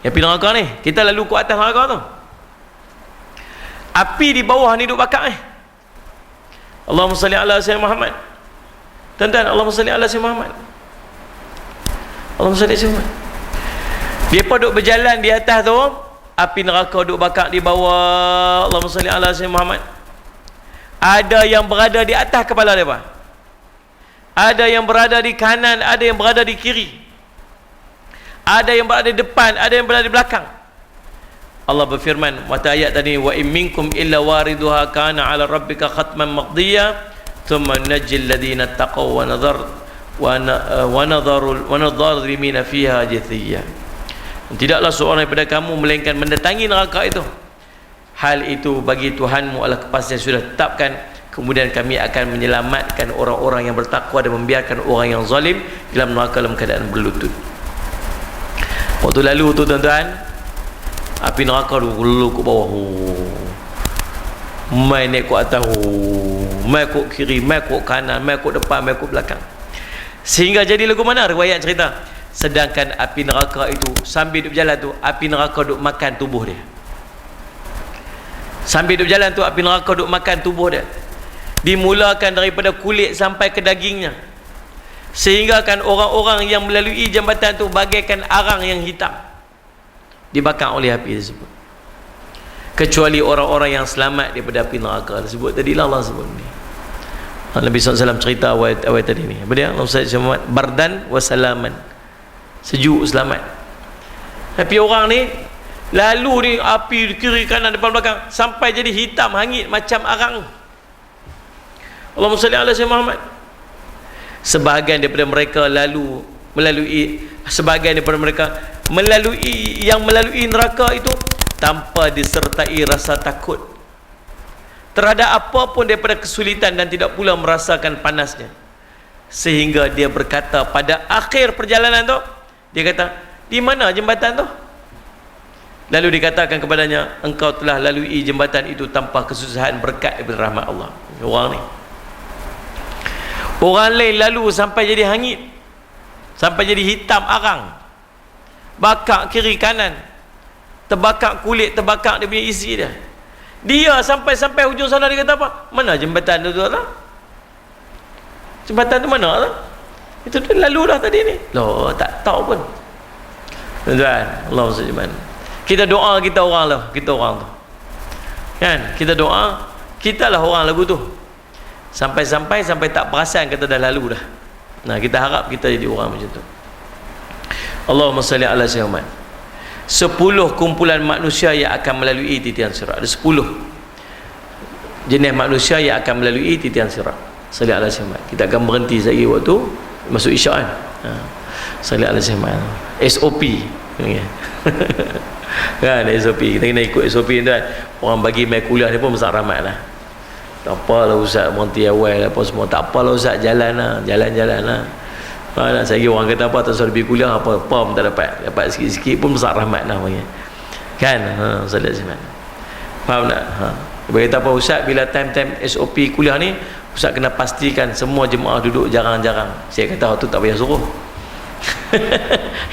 Api neraka ni, kita lalu ke atas neraka tu, api di bawah ni duk bakar ni. Allahumma salli ala sayyidina Muhammad. Tuan-tuan, Allahumma salli ala sayyidina Muhammad. Allahumma salli ala sayyidina Muhammad. Dia pun duk berjalan di atas tu, api neraka duk bakar di bawah. Allahumma salli ala sayyidina Muhammad. Ada yang berada di atas kepala mereka, ada yang berada di kanan, ada yang berada di kiri, ada yang berada di depan, ada yang berada di belakang. Allah berfirman, mata ayat tadi, wa in minkum illa wariduha kana ala rabbika khatman maqdiya thumma najjil ladina taqaw wa nadharu limina fiha jathiya. Tidaklah seorang daripada kamu melainkan mendatangi neraka itu, hal itu bagi Tuhanmu adalah kepastian sudah tetapkan, kemudian kami akan menyelamatkan orang-orang yang bertakwa dan membiarkan orang yang zalim dalam neraka dalam keadaan berlutut. Waktu lalu tu tuan-tuan, api neraka dulu ke bawah. Mai naik ke atas, mai ke kiri, mai ke kanan, mai ke depan, mai ke belakang. Sehingga jadi lagu mana riwayat cerita? Sedangkan api neraka itu sambil duduk berjalan tu, api neraka duduk makan tubuh dia. Sambil duduk berjalan tu, api neraka duduk makan tubuh dia. Dimulakan daripada kulit sampai ke dagingnya. Sehingga kan orang-orang yang melalui jambatan tu bagaikan arang yang hitam, dibakar oleh api tersebut. Kecuali orang-orang yang selamat daripada api neraka tersebut. Tadilah Allah sebut ni. Nabi SAW cerita awal tadi ni. Apa dia? Allah SWT bardan wa salaman, sejuk selamat. Tapi orang ni lalu ni api kiri kanan depan belakang sampai jadi hitam hangit macam arang. Allahumma salli ala sayyidina Muhammad. Sebahagian daripada mereka melalui neraka itu tanpa disertai rasa takut terhadap apa pun daripada kesulitan dan tidak pula merasakan panasnya, sehingga dia berkata pada akhir perjalanan tu, dia kata, di mana jembatan tu? Lalu dikatakan kepadanya, engkau telah lalui jembatan itu tanpa kesusahan berkat daripada rahmat Allah. Orang lain lalu sampai jadi hangit, sampai jadi hitam arang, bakar kiri kanan, terbakar kulit, terbakar dia punya isi dia. Dia sampai hujung sana, dia kata apa? Mana jembatan tu lah? Jembatan tu mana lah? Itu tu lalu dah tadi ni. Loh, tak tahu pun. Tuan-tuan, Allah SWT. Kita doa kita orang lah, kita orang tu. Kan? Kita doa, kita lah orang lagu tu. Sampai tak perasan kata dah lalu dah. Nah, kita harap kita jadi orang macam tu. Allahumma salli ala sayyidina Muhammad. 10 kumpulan manusia yang akan melalui titian sirat. Ada 10 jenis manusia yang akan melalui titian sirat. Salli ala sayyidina Muhammad. Kita akan berhenti sekejap waktu masuk isyak kan. Salli ala sayyidina Muhammad. SOP kan, SOP. Kita kena ikut SOP tu kan. Orang bagi mai kuliah ni pun besar rahmat lah. Tak apalah ustaz, berhenti awal apa semua, tak apalah ustaz, jalan lah. Saya orang kata apa, tak suruh pergi kuliah apa pun tak dapat sikit-sikit pun besar rahmat lah kan. Ustaz faham tak? Dia kata apa ustaz, bila time SOP kuliah ni ustaz kena pastikan semua jemaah duduk jarang-jarang. Saya kata tu tak payah suruh.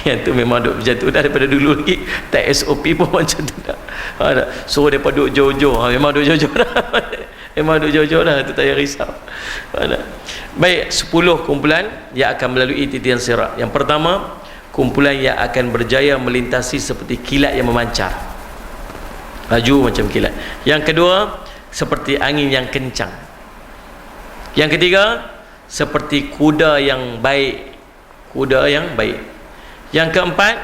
Yang tu memang duduk macam tu dah daripada dulu lagi, tak SOP pun macam tu dah. Suruh mereka duduk jauh-jauh, memang duduk jauh-jauh dah. Memang duduk jauh-jauh dah, tu tak payah risau. Baik, 10 kumpulan yang akan melalui titian sirat. Yang pertama, kumpulan yang akan berjaya melintasi seperti kilat yang memancar, laju macam kilat. Yang kedua, seperti angin yang kencang. Yang ketiga, seperti kuda yang baik. Yang keempat,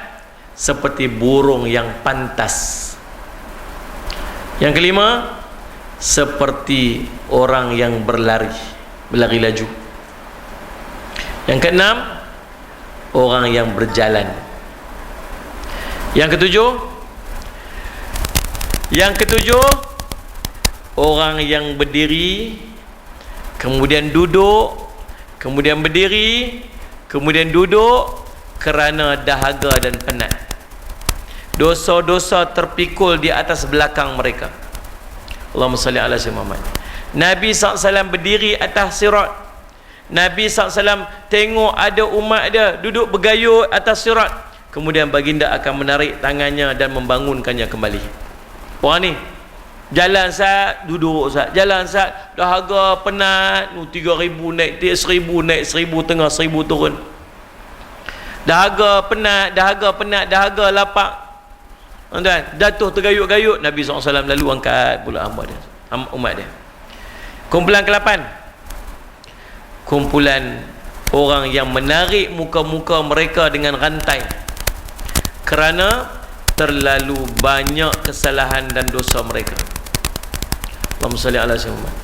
seperti burung yang pantas. Yang kelima, seperti orang yang berlari laju. Yang keenam, orang yang berjalan. Yang ketujuh, orang yang berdiri, kemudian duduk, kemudian berdiri, kemudian duduk kerana dahaga dan penat. Dosa-dosa terpikul di atas belakang mereka. Allahumma salli ala sayyidina Muhammad. Nabi SAW berdiri atas sirat. Nabi SAW tengok ada umat dia duduk bergayut atas sirat. Kemudian baginda akan menarik tangannya dan membangunkannya kembali. Orang ni jalan sat, duduk sat, jalan sat, dahaga penat, 3,000 naik 1,000, naik 1,000 tengah, 1,000 turun. Dahaga penat, dahaga lapar. Tuan-tuan, jatuh tergayut-gayut, Nabi SAW lalu angkat pula umat dia. Kumpulan ke-8, kumpulan orang yang menarik muka-muka mereka dengan rantai kerana terlalu banyak kesalahan dan dosa mereka. Allahumma salli ala sayyidina Muhammad.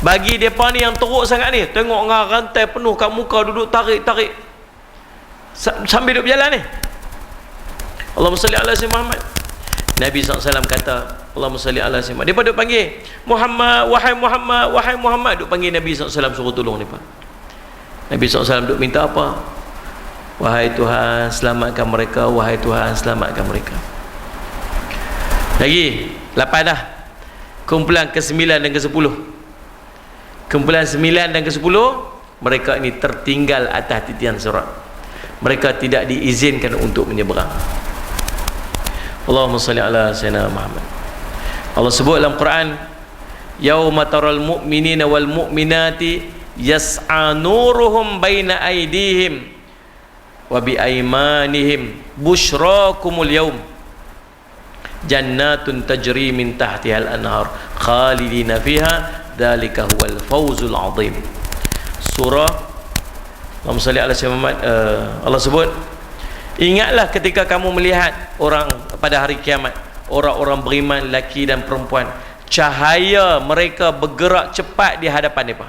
Bagi mereka ni yang teruk sangat ni, tengok dengan rantai penuh kat muka, duduk tarik sambil duduk berjalan ni. Allahumma salli ala sayyidina Muhammad. Nabi SAW kata, Allahumma salli ala sayyidina Muhammad. Mereka duduk panggil Muhammad, wahai Muhammad, wahai Muhammad, duduk panggil Nabi SAW suruh tolong mereka. Nabi SAW duduk minta apa? Wahai Tuhan, selamatkan mereka. Wahai Tuhan, selamatkan mereka. Lagi 8 dah. Kumpulan ke-9 dan ke-10. Kumpulan 9 dan ke-10, mereka ini tertinggal atas titian surat. Mereka tidak diizinkan untuk menyeberang. Allahumma salli ala sayyidina Muhammad. Allah sebut dalam Quran, yauma taral mu'minina wal mu'minati yas'a nuruhum baina aydihim wa bi aymanihim busyrakumul yaum jannatun tajri min tahtihal anhar khalidina fiha dzalika huwal fawzul azim. Surah Allahumma salli ala sayyidina Muhammad. Allah sebut, ingatlah ketika kamu melihat orang pada hari kiamat, orang-orang beriman lelaki dan perempuan, cahaya mereka bergerak cepat di hadapan mereka.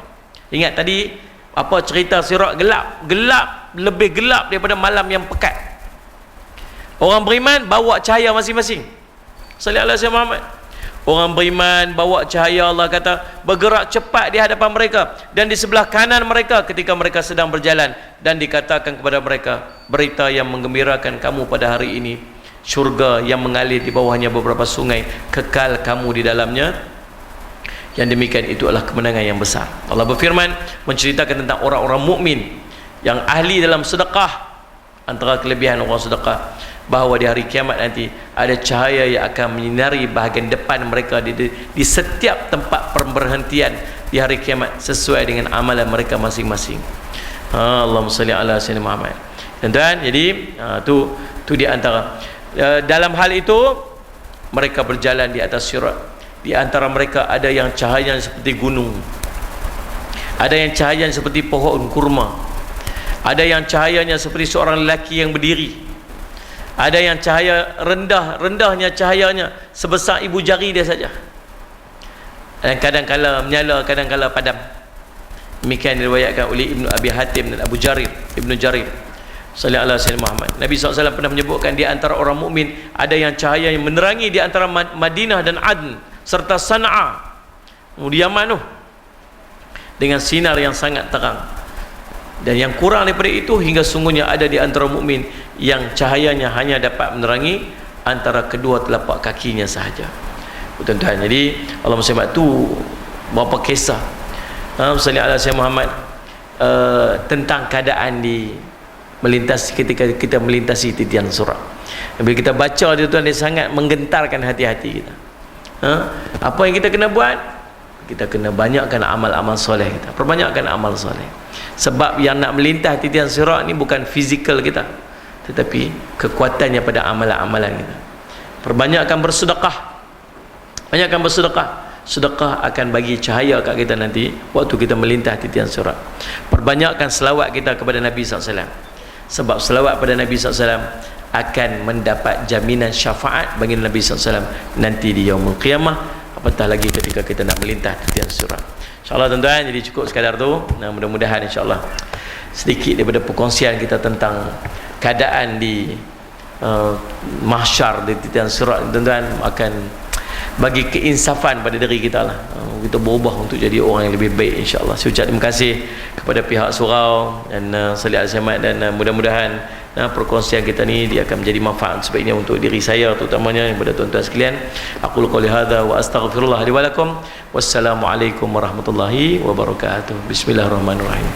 Ingat tadi apa cerita sirat gelap, lebih gelap daripada malam yang pekat. Orang beriman bawa cahaya masing-masing. Sallallahu alaihi Muhammad. Orang beriman bawa cahaya, Allah kata, bergerak cepat di hadapan mereka dan di sebelah kanan mereka ketika mereka sedang berjalan, dan dikatakan kepada mereka, berita yang menggembirakan kamu pada hari ini, syurga yang mengalir di bawahnya beberapa sungai, kekal kamu di dalamnya. Yang demikian itu adalah kemenangan yang besar. Allah berfirman menceritakan tentang orang-orang mukmin yang ahli dalam sedekah. Antara kelebihan orang sedekah, bahawa di hari kiamat nanti ada cahaya yang akan menyinari bahagian depan mereka di setiap tempat perberhentian di hari kiamat sesuai dengan amalan mereka masing-masing. Allahumma salli ala sayyidina Muhammad. Tuan-tuan, jadi tu di antara dalam hal itu mereka berjalan di atas sirat. Di antara mereka ada yang cahayanya seperti gunung, ada yang cahayanya seperti pohon kurma, ada yang cahayanya seperti seorang lelaki yang berdiri, ada yang cahaya rendahnya cahayanya sebesar ibu jari dia saja, dan kadang-kala menyala, kadang-kala padam. Demikian diriwayatkan oleh Ibnu Abi Hatim dan Ibnu Jarir. Sallallahu alaihi wasallam Muhammad. Nabi SAW pernah menyebutkan di antara orang mukmin ada yang cahaya yang menerangi di antara Madinah dan Adn serta Sana'a, Yaman tu, dengan sinar yang sangat terang. Dan yang kurang daripada itu, hingga sungguhnya ada di antara mukmin yang cahayanya hanya dapat menerangi antara kedua telapak kakinya sahaja. Tuan-tuan, jadi Allah SWT tu berapa kisah sallallahu alaihi wasallam Muhammad tentang keadaan di melintasi ketika kita melintasi titian surat. Bila kita baca dia, tuan, dia sangat menggentarkan hati-hati kita. Apa yang kita kena buat? Kita kena banyakkan amal-amal soleh kita, perbanyakkan amal soleh. Sebab yang nak melintah titian sirat ni bukan fizikal kita, tetapi kekuatannya pada amalan-amalan kita. Perbanyakkan bersedekah, banyakkan bersedekah. Sedekah akan bagi cahaya kat kita nanti waktu kita melintah titian sirat. Perbanyakkan selawat kita kepada Nabi SAW, sebab selawat pada Nabi SAW akan mendapat jaminan syafaat bagi Nabi SAW nanti di yaumul qiyamah, apatah lagi ketika kita nak melintah titian surat. InsyaAllah tuan-tuan, jadi cukup sekadar tu. Nah, mudah-mudahan insyaAllah sedikit daripada perkongsian kita tentang keadaan di mahsyar di titian surat, tuan-tuan, akan bagi keinsafan pada diri kita lah. Kita berubah untuk jadi orang yang lebih baik, insyaAllah. Saya ucap terima kasih kepada pihak surau dan Salih Al-Samad, dan mudah-mudahan perkongsian kita ni dia akan menjadi manfaat sebaiknya untuk diri saya terutamanya, kepada tuan-tuan sekalian. Aqulu qouli hadza wa astaghfirullah li wa lakum. Wassalamualaikum warahmatullahi wabarakatuh. Bismillahirrahmanirrahim.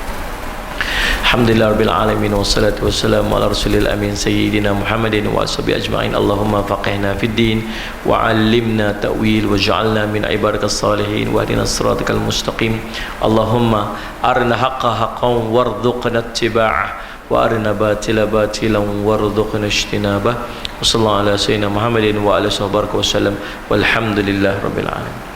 Alhamdulillahirabbil alamin wassalatu wassalamu ala rasulil amin sayyidina Muhammadin wa ashabihi ajma'in. Allahumma faqihna fid din wa 'allimna ta'wil waj'alna min ibadikas salihin wahdinas siratal mustaqim. Allahumma arina haqqan haqqan warzuqna ittiba'ah wa arina batila batilan warzuqna ijtinabah. Wassallallahu ala sayyidina Muhammadin wa ala sahbihi wasallam walhamdulillahirabbil alamin.